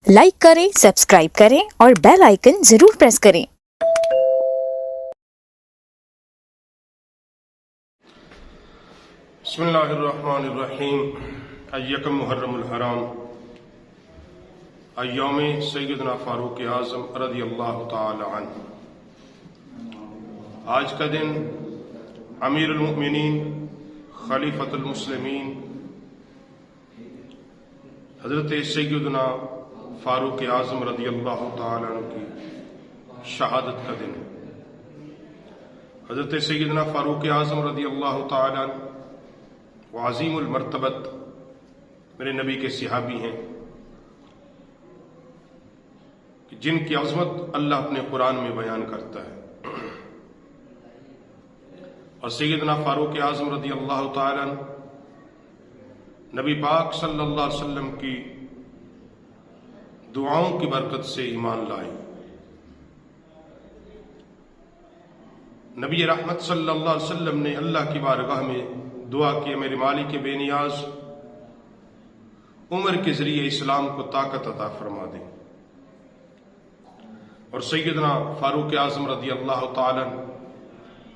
Like करें, subscribe करें और बेल आइकन जरूर प्रेस करें। बिस्मिल्लाहिर्रहमानिर्रहीम। अय्यकम मुहर्रमुल हराम अय्याम सैयदना फारूक आज़म रज़ियल्लाहु ताला अन्हु। आज का दिन अमीरुल मुमिनीन खलीफतुल मुस्लिमीन हजरत सैयदना फारूक आज़म रज़ियल्लाहु ताला अन्हु की शहादत का दिन है। हजरत सैयदना फारूक आज़म रज़ियल्लाहु ताला अन्हु वो अज़ीमुल मर्तबत मेरे नबी के सहाबी हैं कि जिनकी अज़मत अल्लाह अपने कुरान में बयान करता है। और सैयदना फारूक आज़म रज़ियल्लाहु ताला अन्हु नबी पाक सल्लल्लाहु अलैहि वसल्लम की दुआओं की बरकत से ईमान लाए। नबी रहमत सल्लल्लाहु अलैहि वसल्लम ने अल्लाह की बारगाह में दुआ की, मेरे मालिक बेनियाज उम्र के जरिए इस्लाम को ताकत अता फरमा दें। और सैयदना फारूक आज़म रज़ियल्लाहु ताला अन्हु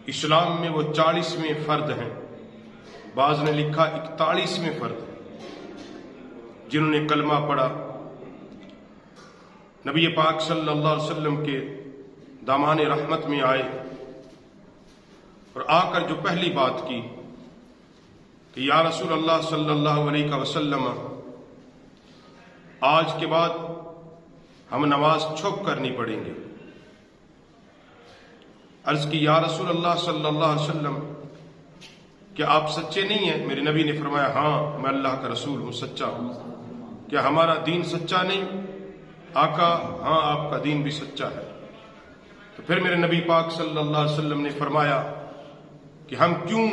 इस्लाम में वो 40वें फर्द हैं, बाज़ ने लिखा 41वें फर्द, जिन्होंने कलमा पढ़ा, नबी पाक सल्लल्लाहु अलैहि वसल्लम के दामान रहमत में आए और आकर जो पहली बात की कि या रसूल अल्लाह सल्लल्लाहु अलैहि वसल्लम, आज के बाद हम नमाज छुप कर नहीं पढ़ेंगे। अर्ज की या रसूल अल्लाह सल्लल्लाहु अलैहि वसल्लम, क्या आप सच्चे नहीं हैं? मेरे नबी ने फरमाया, हाँ मैं अल्लाह का रसूल हूं, सच्चा हूं। क्या हमारा दीन सच्चा नहीं? आका, हाँ आपका दीन भी सच्चा है। तो फिर मेरे नबी पाक सल्लल्लाहु अलैहि वसल्लम ने फरमाया कि हम क्यों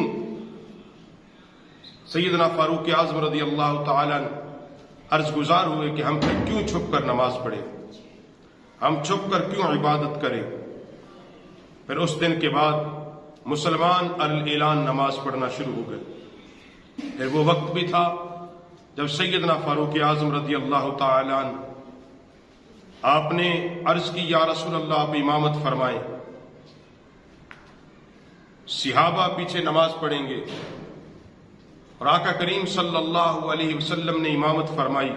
सैयदना फारूक आज़म रज़ियल्लाहु ताला अन्हु अर्ज गुजार हुए कि हम फिर क्यों छुप कर नमाज पढ़ें, हम छुप कर क्यों इबादत करें। फिर उस दिन के बाद मुसलमान अल-ऐलान नमाज पढ़ना शुरू हो गए। फिर वो वक्त भी था जब सैयदना फारूक आज़म रज़ियल्लाहु ताला अन्हु आपने अर्ज की, या रसूल अल्लाह आप इमामत फरमाएं, सिहाबा पीछे नमाज पढ़ेंगे। और आका करीम सल्लल्लाहु अलैहि वसल्लम ने इमामत फरमाई,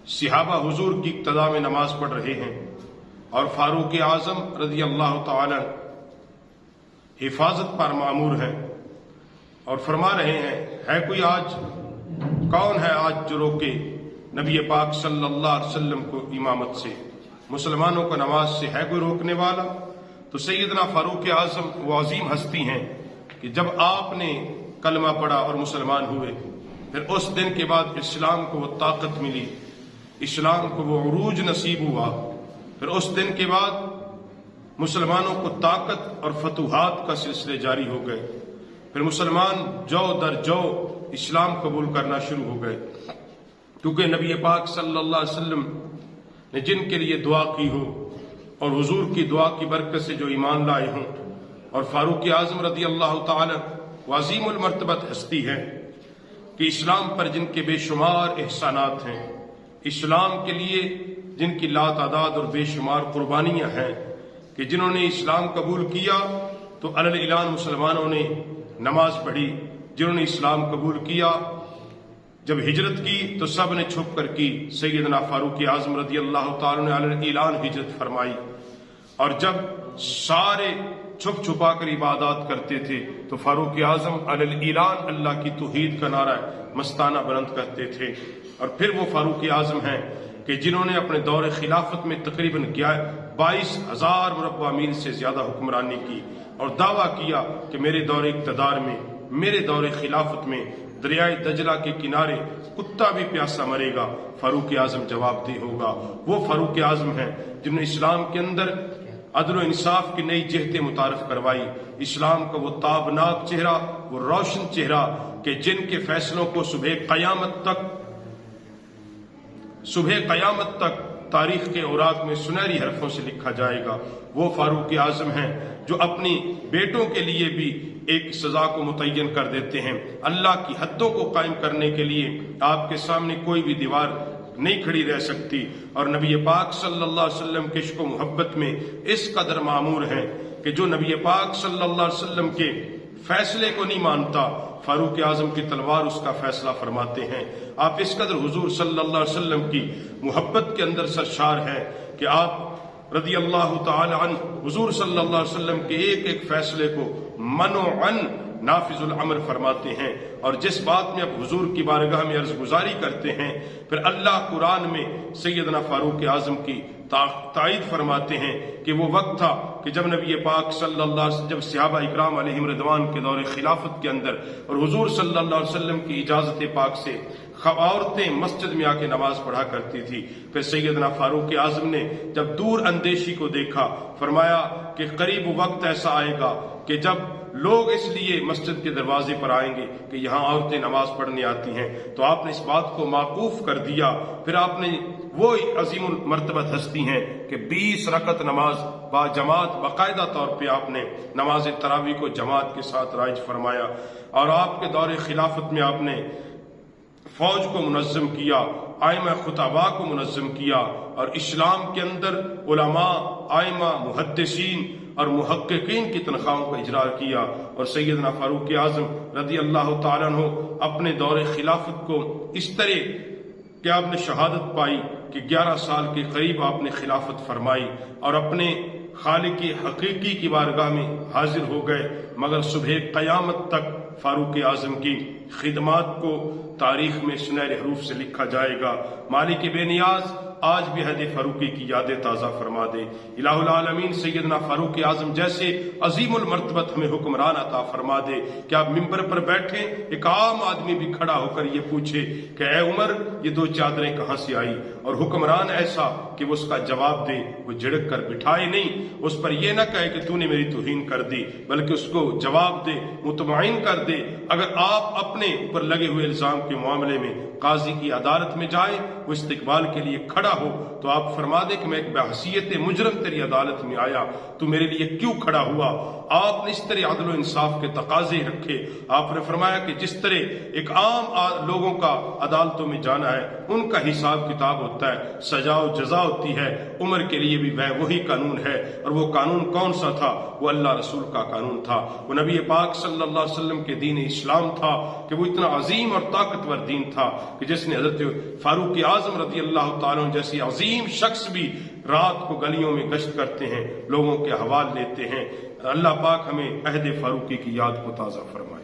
सिहाबा हुजूर की इक्तदा में नमाज पढ़ रहे हैं और फारूक आज़म रज़ियल्लाहु ताला हिफाजत पर मामूर हैं और फरमा रहे हैं, है कोई आज, कौन है आज जो रोके नबी पाक सल्लल्लाहु अलैहि वसल्लम को इमामत से, मुसलमानों को नमाज से है कोई रोकने वाला? तो सैयदना फारूक आज़म वो अजीम हस्ती हैं कि जब आपने कलमा पढ़ा और मुसलमान हुए, फिर उस दिन के बाद इस्लाम को वो ताकत मिली, इस्लाम को वो उरूज नसीब हुआ। फिर उस दिन के बाद मुसलमानों को ताकत और फतूहात का सिलसिले जारी हो गए। फिर मुसलमान जो दर जो इस्लाम कबूल करना शुरू हो गए, क्योंकि नबी पाक सल्लल्लाहु अलैहि वसल्लम ने जिनके लिए दुआ की हो और हुजूर की दुआ की बरकत से जो ईमान लाए हों। और फारूक आज़म रज़ियल्लाहु ताला वाज़ीमुल मर्तबत हस्ती है कि इस्लाम पर जिनके बेशुमार एहसानात हैं, इस्लाम के लिए जिनकी लातादाद और बेशुमार कुर्बानियां हैं, कि जिन्होंने इस्लाम कबूल किया तो अल-ऐलान मुसलमानों ने नमाज पढ़ी, जिन्होंने इस्लाम कबूल किया जब हिजरत की तो सब ने छुप कर की। सैयदना फारूक आज़म रज़ियल्लाहु ताला ने अल-ऐलान हिजरत फरमाई। और जब सारे छुप छुपा कर इबादत करते थे तो फारूक आज़म अल-ऐलान अल्लाह की तौहीद का नारा मस्ताना बुलंद करते थे। और फिर वो फारूक आज़म हैं कि जिन्होंने अपने दौर खिलाफत में तकरीबन 22,000 मुरब्बा मील से ज्यादा हुक्मरानी की और दावा किया कि मेरे दौर इक़्तिदार में, मेरे दौर खिलाफत में दरियाए दजला के किनारे कुत्ता भी प्यासा मरेगा, फारूक आज़म जवाबदेह होगा। वो फारूक आज़म हैं जिन्होंने इस्लाम के अंदर अदल और इंसाफ की नई जिहतें मुतारफ करवाई, इस्लाम का वो ताबनाक चेहरा, वो रोशन चेहरा कि जिनके फैसलों को सुबह क़यामत तक तारीख के औराक में सुनहरी हरफों से लिखा जाएगा। वो फारूक आज़म हैं जो अपनी बेटों के लिए भी एक सजा को मुतय्यन कर देते हैं। अल्लाह की हदों को कायम करने के लिए आपके सामने कोई भी दीवार نہیں کھڑی رہ سکتی، اور نبی پاک صلی اللہ علیہ وسلم کے عشق و محبت میں اس قدر معمور ہیں کہ جو نبی پاک صلی اللہ علیہ وسلم کے فیصلے کو نہیں مانتا، فاروق اعظم کی تلوار اس کا فیصلہ فرماتے ہیں۔ آپ اس قدر حضور صلی اللہ علیہ وسلم کی محبت کے اندر سرشار ہیں کہ آپ رضی اللہ تعالی عنہ حضور صلی اللہ علیہ وسلم کے ایک ایک فیصلے کو منوعاً نافذ الامر فرماتے ہیں، اور جس بات میں اب حضور کی بارگاہ میں عرض گزاری کرتے ہیں، پھر اللہ قرآن میں سیدنا فاروق اعظم کی تائید فرماتے ہیں کہ وہ وقت تھا کہ جب نبی پاک صلی اللہ علیہ وسلم، جب صحابہ اکرام علیہم رضوان کے دور خلافت کے اندر اور حضور صلی اللہ علیہ وسلم کی اجازت پاک سے عورتیں مسجد میں آ کے نماز پڑھا کرتی تھی، پھر سیدنا فاروق اعظم نے جب دور اندیشی کو دیکھا، فرمایا کہ قریب وقت ایسا آئے گا کہ جب لوگ اس لیے مسجد کے دروازے پر آئیں گے کہ یہاں عورتیں نماز پڑھنے آتی ہیں، تو آپ نے اس بات کو موقوف کر دیا۔ پھر آپ نے وہ عظیم المرتبت ہستی ہیں کہ 20 رکعت نماز با جماعت باقاعدہ طور پہ آپ نے نماز تراویح کو جماعت کے ساتھ رائج فرمایا، اور آپ کے دور خلافت میں آپ نے فوج کو منظم کیا، آئمہ خطباء کو منظم کیا، اور اسلام کے اندر علماء، آئمہ، محدثین اور محققین کی تنخواہوں کا اجرا کیا، اور سیدنا فاروق اعظم رضی اللہ تعالیٰ عنہ اپنے دور خلافت کو اس طرح کہ آپ نے شہادت پائی کہ 11 سال کے قریب آپ نے خلافت فرمائی اور اپنے خالق حقیقی کی بارگاہ میں حاضر ہو گئے، مگر صبح قیامت تک فاروق اعظم کی خدمات کو تاریخ میں سنہرے حروف سے لکھا جائے گا۔ مالک بے نیاز آج بھی عہد فاروقی کی یادیں تازہ فرما دے۔ الہ العالمین سیدنا فاروق اعظم جیسے عظیم المرتبت ہمیں حکمران عطا فرما دے کہ آپ ممبر پر بیٹھیں، ایک عام آدمی بھی کھڑا ہو کر یہ پوچھے کہ اے عمر یہ 2 چادریں کہاں سے آئی، اور حکمران ایسا کہ وہ اس کا جواب دے، وہ جھڑک کر بٹھائے نہیں، اس پر یہ نہ کہے کہ تو نے میری توہین کر دی، بلکہ اس کو جواب دے، مطمئن کر دے۔ اگر آپ اپنے اوپر لگے ہوئے الزام کے معاملے میں قاضی کی عدالت میں جائیں، وہ استقبال کے لیے کھڑا ہو، تو آپ فرما دیں کہ میں ایک بحیثیت مجرم تیری عدالت میں آیا، تو میرے لیے کیوں کھڑا ہوا؟ آپ نے اس طرح عدل و انصاف کے تقاضے رکھے۔ آپ نے فرمایا کہ جس طرح ایک عام لوگوں کا عدالتوں میں جانا ہے، ان کا حساب کتاب ہوتا ہے، سزا و جزا ہوتی ہے، عمر کے لیے بھی وہی قانون ہے، اور وہ قانون کون سا تھا؟ وہ اللہ رسول کا قانون تھا، وہ نبی پاک صلی اللہ علیہ وسلم کے دین اسلام تھا، کہ وہ اتنا عظیم اور طاقتور دین تھا کہ جس نے حضرت فاروق اعظم رضی اللہ تعالیٰ جیسی عظیم شخص بھی رات کو گلیوں میں گشت کرتے ہیں، لوگوں کے حوال لیتے ہیں۔ اللہ پاک ہمیں عہد فاروقی کی یاد کو تازہ فرمائے۔